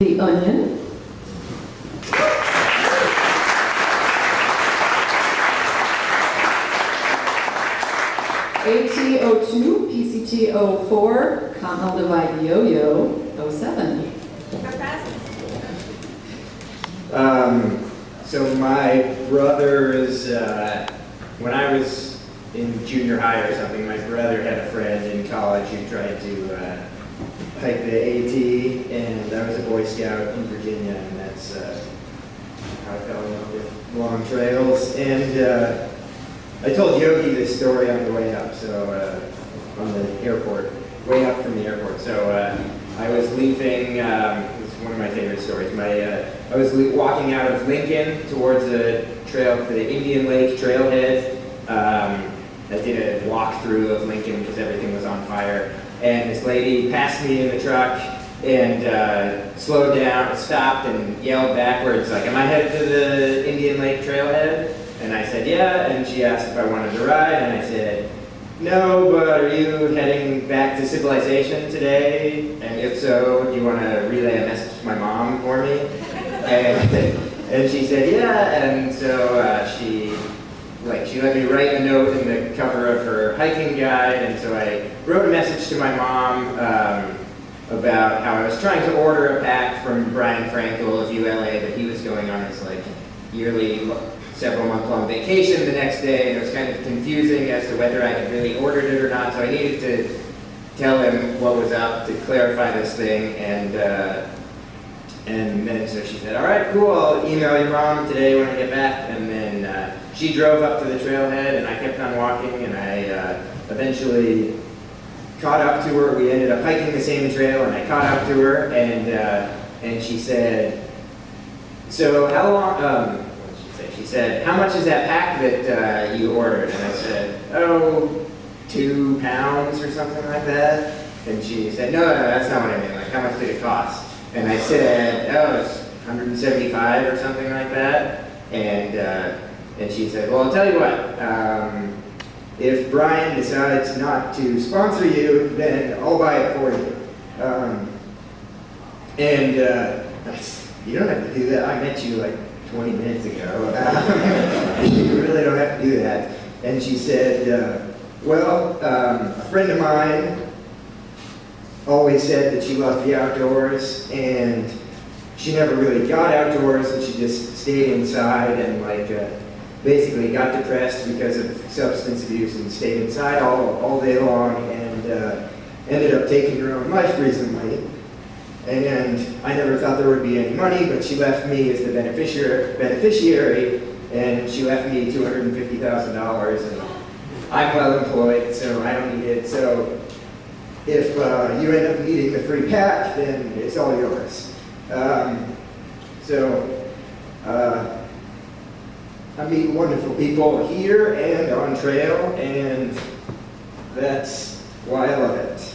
TheOnion. AT02, PCT04, Continental Divide Yo-Yo 07. So my brother's, when I was in junior high or something, my brother had a friend in college who tried to hike the AT, and I was a Boy Scout in Virginia, and that's how I fell in love with long trails. And I told Yogi this story on the way up, so on the airport, way up from the airport. So I was leaving, it's one of my favorite stories. I was walking out of Lincoln towards the trail, the Indian Lake trailhead. I did a walkthrough of Lincoln because everything was on fire. And this lady passed me in the truck and slowed down, stopped, and yelled backwards, like, "Am I headed to the Indian Lake trailhead?" And I said, "Yeah," and she asked if I wanted to ride, and I said, "No, but are you heading back to civilization today? And if so, do you want to relay a message to my mom for me?" And she said, "Yeah," and so she let me write a note in the cover of her hiking guide, and so I wrote a message to my mom about how I was trying to order a pack from Brian Frankel of ULA, but he was going on his yearly several month-long vacation the next day, and it was kind of confusing as to whether I had really ordered it or not, so I needed to tell him what was up to clarify this thing, and then so she said, "All right, cool, I'll email your mom today when I get back," and then she drove up to the trailhead, and I kept on walking, and I eventually caught up to her. We ended up hiking the same trail, and I caught up to her, and she said, "So how long," what did she say? She said, "How much is that pack that you ordered?" And I said, "Oh, 2 pounds or something like that." And she said, no, that's not what I meant. Like, how much did it cost?" And I said, "Oh, it's 175 or something like that." And she said, "Well, I'll tell you what, if Brian decides not to sponsor you, then I'll buy it for you." I said, "You don't have to do that. I met you 20 minutes ago. You really don't have to do that." And she said, "Well, a friend of mine always said that she loved the outdoors, and she never really got outdoors, and she just stayed inside and basically got depressed because of substance abuse and stayed inside all day long, and ended up taking her own life recently. And I never thought there would be any money, but she left me as the beneficiary, and she left me $250,000, and I'm well employed, so I don't need it. So if you end up needing the free pack, then it's all yours." I meet wonderful people here and on trail, and that's why I love it.